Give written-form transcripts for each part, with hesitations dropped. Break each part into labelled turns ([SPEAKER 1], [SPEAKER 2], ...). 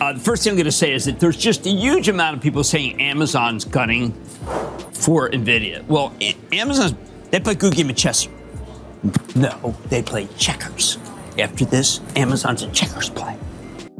[SPEAKER 1] The first thing I'm going to say is that there's just a huge amount of people saying Amazon's gunning for Nvidia. Well, Amazon's, they play good game of chess. No, they play checkers. After this, Amazon's a checkers play.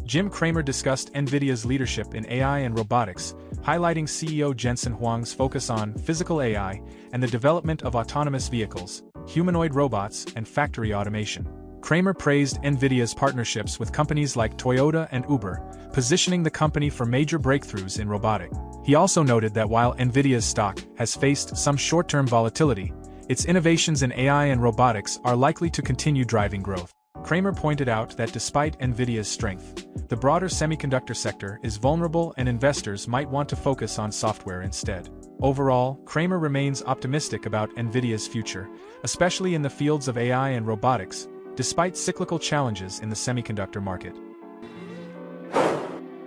[SPEAKER 2] Jim Cramer discussed Nvidia's leadership in AI and robotics, highlighting CEO Jensen Huang's focus on physical AI and the development of autonomous vehicles, humanoid robots, and factory automation. Cramer praised Nvidia's partnerships with companies like Toyota and Uber, positioning the company for major breakthroughs in robotics. He also noted that while Nvidia's stock has faced some short-term volatility, its innovations in AI and robotics are likely to continue driving growth. Cramer pointed out that despite Nvidia's strength, the broader semiconductor sector is vulnerable and investors might want to focus on software instead. Overall, Cramer remains optimistic about Nvidia's future, especially in the fields of AI and robotics, despite cyclical challenges in the semiconductor market.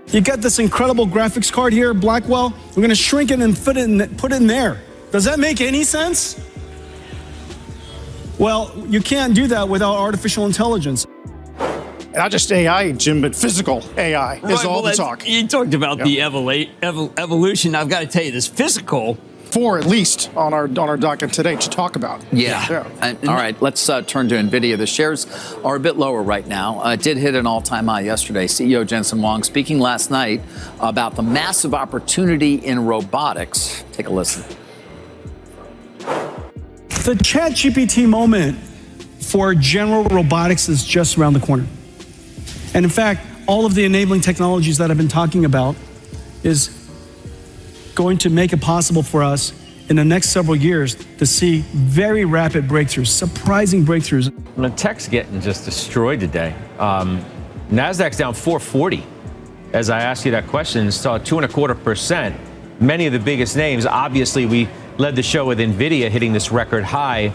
[SPEAKER 3] You got this incredible graphics card here, Blackwell. We're going to shrink it and put it in there. Does that make any sense? Well, you can't do that without artificial intelligence.
[SPEAKER 4] Not just AI, Jim, but physical AI is all the talk.
[SPEAKER 1] You talked about the evolution. I've got to tell you, this physical.
[SPEAKER 4] 4 at least on our docket today to talk about.
[SPEAKER 5] Yeah. All right, let's turn to Nvidia. The shares are a bit lower right now. It did hit an all-time high yesterday. CEO Jensen Huang speaking last night about the massive opportunity in robotics. Take a listen.
[SPEAKER 3] The ChatGPT moment for general robotics is just around the corner. And in fact, all of the enabling technologies that I've been talking about is going to make it possible for us in the next several years to see very rapid breakthroughs, surprising breakthroughs.
[SPEAKER 6] The tech's getting just destroyed today. NASDAQ's down 440. As I asked you that question, saw 2.25%. Many of the biggest names, obviously we led the show with Nvidia hitting this record high,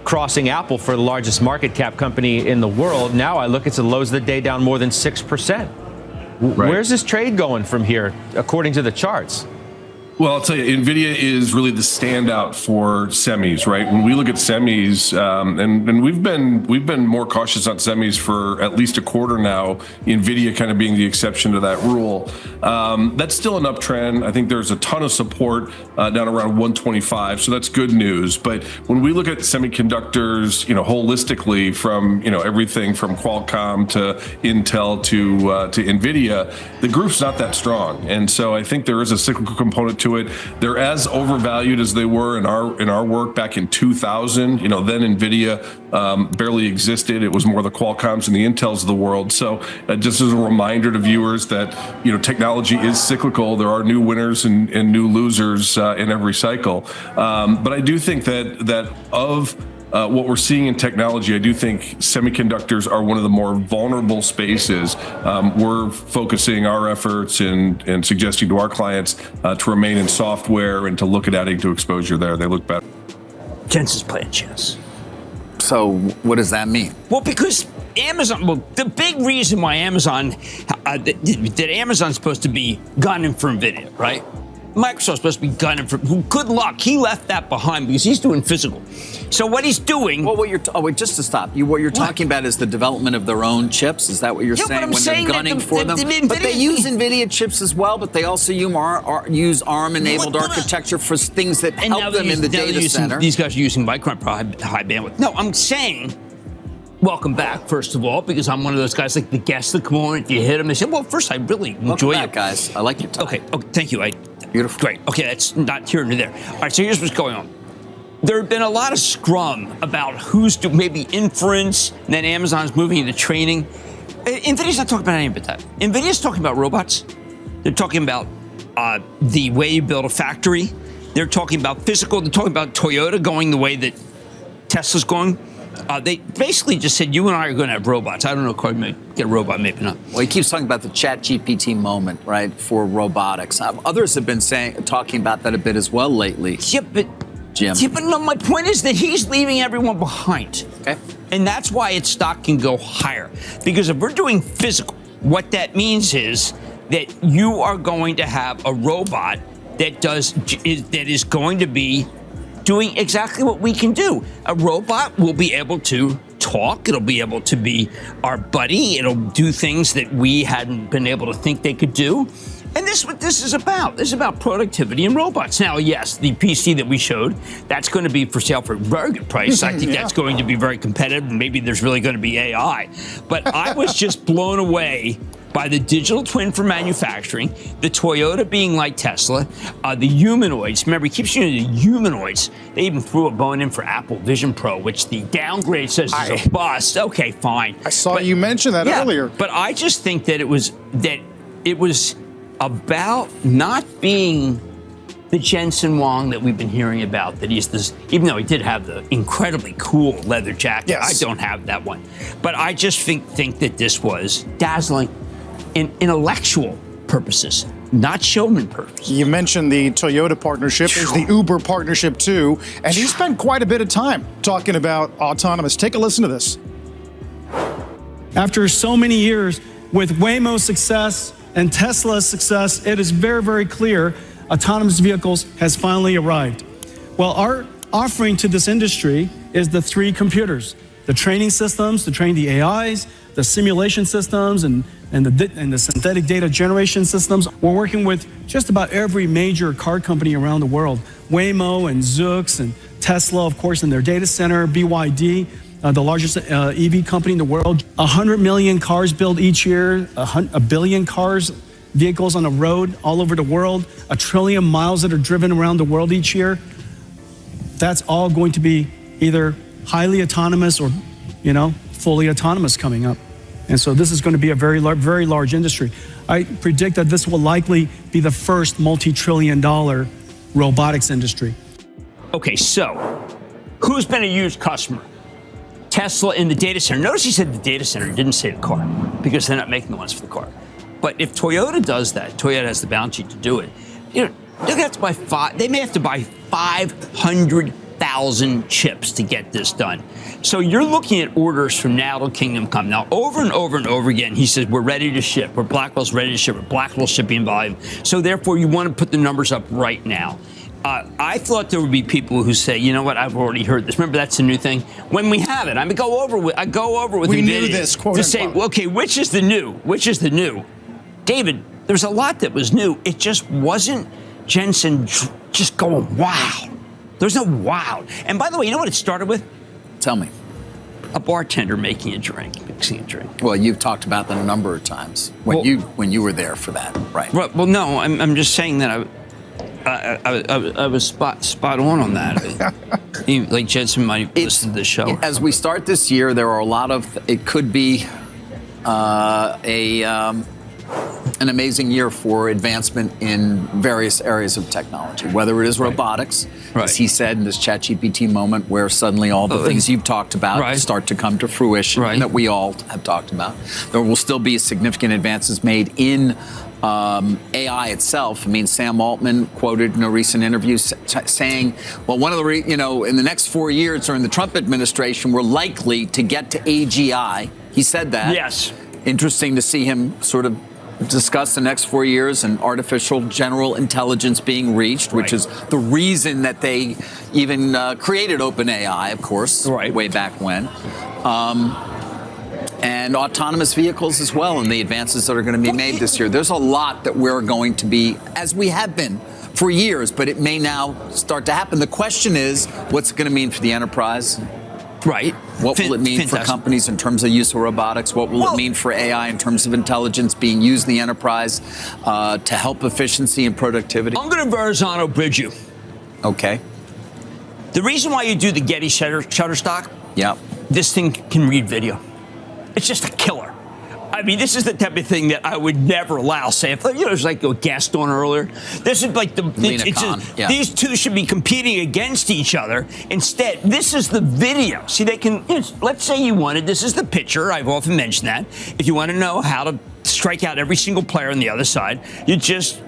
[SPEAKER 6] crossing Apple for the largest market cap company in the world. Now I look at the lows of the day down more than 6%. Right. Where's this trade going from here, according to the charts?
[SPEAKER 7] Well, I'll tell you, Nvidia is really the standout for semis, right? When we look at semis, and we've been more cautious on semis for at least a quarter now. Nvidia kind of being the exception to that rule. That's still an uptrend. I think there's a ton of support down around 125, so that's good news. But when we look at semiconductors, holistically, from everything from Qualcomm to Intel to Nvidia, the group's not that strong, and so I think there is a cyclical component to it. They're as overvalued as they were in our work back in 2000. Then Nvidia barely existed. It was more the Qualcomms and the Intels of the world. So just as a reminder to viewers that technology is cyclical. There are new winners and new losers in every cycle. But I do think that of what we're seeing in technology, I do think semiconductors are one of the more vulnerable spaces. We're focusing our efforts and suggesting to our clients to remain in software and to look at adding to exposure there. They look better.
[SPEAKER 1] Jensen's playing chess.
[SPEAKER 5] So what does that mean?
[SPEAKER 1] Well, because Amazon, the big reason why Amazon's supposed to be gunning for Nvidia, right? Microsoft's supposed to be gunning for. Good luck. He left that behind because he's doing physical. So what he's doing.
[SPEAKER 5] Well, just to stop you, what you're talking about is the development of their own chips. Is that what you're saying when they're gunning for them? But they use Nvidia chips as well. But they also use ARM-enabled architecture for things that help them in the data center.
[SPEAKER 1] These guys are using Micron for high bandwidth. No, I'm saying. Welcome back, first of all, because I'm one of those guys like the guests that come on, if you hit them, they say, well, first, I really enjoy
[SPEAKER 5] it. Guys. I like your time.
[SPEAKER 1] Okay, thank you.
[SPEAKER 5] Beautiful.
[SPEAKER 1] Great. Okay, that's not here nor there. All right, so here's what's going on. There have been a lot of scrum about who's doing maybe inference, and then Amazon's moving into training. NVIDIA's not talking about any of that. NVIDIA's talking about robots. They're talking about the way you build a factory. They're talking about physical. They're talking about Toyota going the way that Tesla's going. They basically just said, you and I are going to have robots. I don't know if I may get a robot, maybe not.
[SPEAKER 5] Well, he keeps talking about the ChatGPT moment, right, for robotics. Others have been talking about that a bit as well lately.
[SPEAKER 1] Yeah, but
[SPEAKER 5] Jim.
[SPEAKER 1] Yeah, but no, my point is that he's leaving everyone behind.
[SPEAKER 5] Okay.
[SPEAKER 1] And that's why its stock can go higher. Because if we're doing physical, what that means is that you are going to have a robot that is going to be doing exactly what we can do. A robot will be able to talk. It'll be able to be our buddy. It'll do things that we hadn't been able to think they could do. And this is what this is about. This is about productivity and robots. Now, yes, the PC that we showed, that's going to be for sale for a very good price. I think that's going to be very competitive, and maybe there's really going to be AI. But I was just blown away by the digital twin for manufacturing, the Toyota being like Tesla, the humanoids. Remember, he keeps using the humanoids. They even threw a bone in for Apple Vision Pro, which the downgrade says is a bust. Okay, fine.
[SPEAKER 4] I saw you mention that earlier.
[SPEAKER 1] But I just think that it was about not being the Jensen Huang that we've been hearing about, that he's this, even though he did have the incredibly cool leather jacket.
[SPEAKER 4] Yes.
[SPEAKER 1] I don't have that one. But I just think that this was dazzling in intellectual purposes, not showman purposes.
[SPEAKER 4] You mentioned the Toyota partnership. There's the Uber partnership too. And he spent quite a bit of time talking about autonomous. Take a listen to this.
[SPEAKER 3] After so many years with Waymo's success and Tesla's success, it is very, very clear autonomous vehicles has finally arrived. Well, our offering to this industry is the three computers: the training systems to train the AIs, the simulation systems, and the synthetic data generation systems. We're working with just about every major car company around the world: Waymo and Zoox and Tesla, of course, in their data center, BYD, the largest EV company in the world. 100 million cars built each year, a billion vehicles on the road all over the world, 1 trillion miles that are driven around the world each year. That's all going to be either highly autonomous or, fully autonomous coming up. And so this is going to be a very large industry. I predict that this will likely be the first multi-trillion-dollar robotics industry.
[SPEAKER 1] Okay, so who's been a huge customer? Tesla in the data center. Notice he said the data center, he didn't say the car, because they're not making the ones for the car. But if Toyota does that, Toyota has the balance sheet to do it. They're going to have to buy they may have to buy 500,000 chips to get this done. So you're looking at orders from now till kingdom come. Now, over and over and over again, he says, we're ready to ship. We're Blackwell's ready to ship. We're Blackwell shipping volume. So therefore, you want to put the numbers up right now. I thought there would be people who say, you know what, I've already heard this. Remember, that's a new thing. When we have it, I go over with
[SPEAKER 4] we
[SPEAKER 1] NVIDIA
[SPEAKER 4] knew this, quote
[SPEAKER 1] to
[SPEAKER 4] unquote.
[SPEAKER 1] say, well, okay, which is the new? Which is the new? David, there's a lot that was new. It just wasn't Jensen just going, wow. There's no wow. And by the way, you know what it started with?
[SPEAKER 5] Tell me.
[SPEAKER 1] A bartender mixing a drink.
[SPEAKER 5] Well, you've talked about that a number of times when you were there for that, right?
[SPEAKER 1] Well, no, I'm just saying that I was spot on that. Like Jensen might have listened to the show.
[SPEAKER 5] As we start this year, there are a lot of. It could be an amazing year for advancement in various areas of technology, whether it is robotics, as he said in this ChatGPT moment, where suddenly all the things you've talked about start to come to fruition, that we all have talked about. There will still be significant advances made in AI itself. I mean, Sam Altman quoted in a recent interview saying, well, one of the, in the next 4 years during the Trump administration, we're likely to get to AGI. He said that.
[SPEAKER 1] Yes.
[SPEAKER 5] Interesting to see him sort of discuss the next 4 years and artificial general intelligence being reached, which is the reason that they even created OpenAI, of course, way back when. And autonomous vehicles as well, and the advances that are going to be made this year. There's a lot that we're going to be, as we have been for years, but it may now start to happen. The question is, what's it going to mean for the enterprise?
[SPEAKER 1] Right.
[SPEAKER 5] What will it mean for companies in terms of use of robotics? What will it mean for AI in terms of intelligence being used in the enterprise to help efficiency and productivity?
[SPEAKER 1] I'm going to Verrazano bridge you.
[SPEAKER 5] Okay.
[SPEAKER 1] The reason why you do the Getty Shutterstock, this thing can read video. It's just a killer. I mean, this is the type of thing that I would never allow. Say, if there's like a guest on earlier. This is like these two should be competing against each other. Instead, this is the video. See, they can. Let's say you wanted. This is the picture. I've often mentioned that. If you want to know how to strike out every single player on the other side, you just,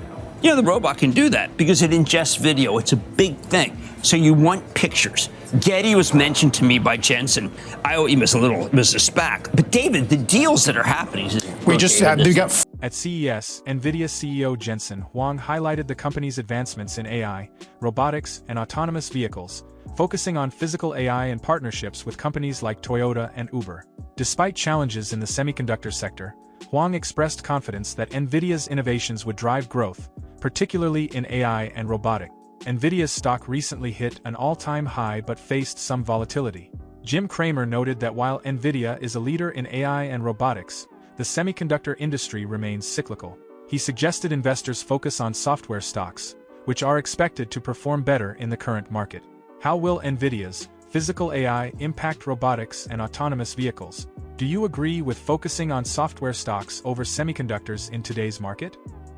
[SPEAKER 1] the robot can do that because it ingests video. It's a big thing. So you want pictures. Getty was mentioned to me by Jensen. I owe him a SPAC. But David, the deals that are happening.
[SPEAKER 2] At CES, Nvidia CEO Jensen Huang highlighted the company's advancements in AI, robotics, and autonomous vehicles, focusing on physical AI and partnerships with companies like Toyota and Uber. Despite challenges in the semiconductor sector, Huang expressed confidence that Nvidia's innovations would drive growth, particularly in AI and robotics. Nvidia's stock recently hit an all-time high but faced some volatility. Jim Cramer noted that while Nvidia is a leader in AI and robotics, the semiconductor industry remains cyclical. He suggested investors focus on software stocks, which are expected to perform better in the current market. How will Nvidia's physical AI impact robotics and autonomous vehicles? Do you agree with focusing on software stocks over semiconductors in today's market?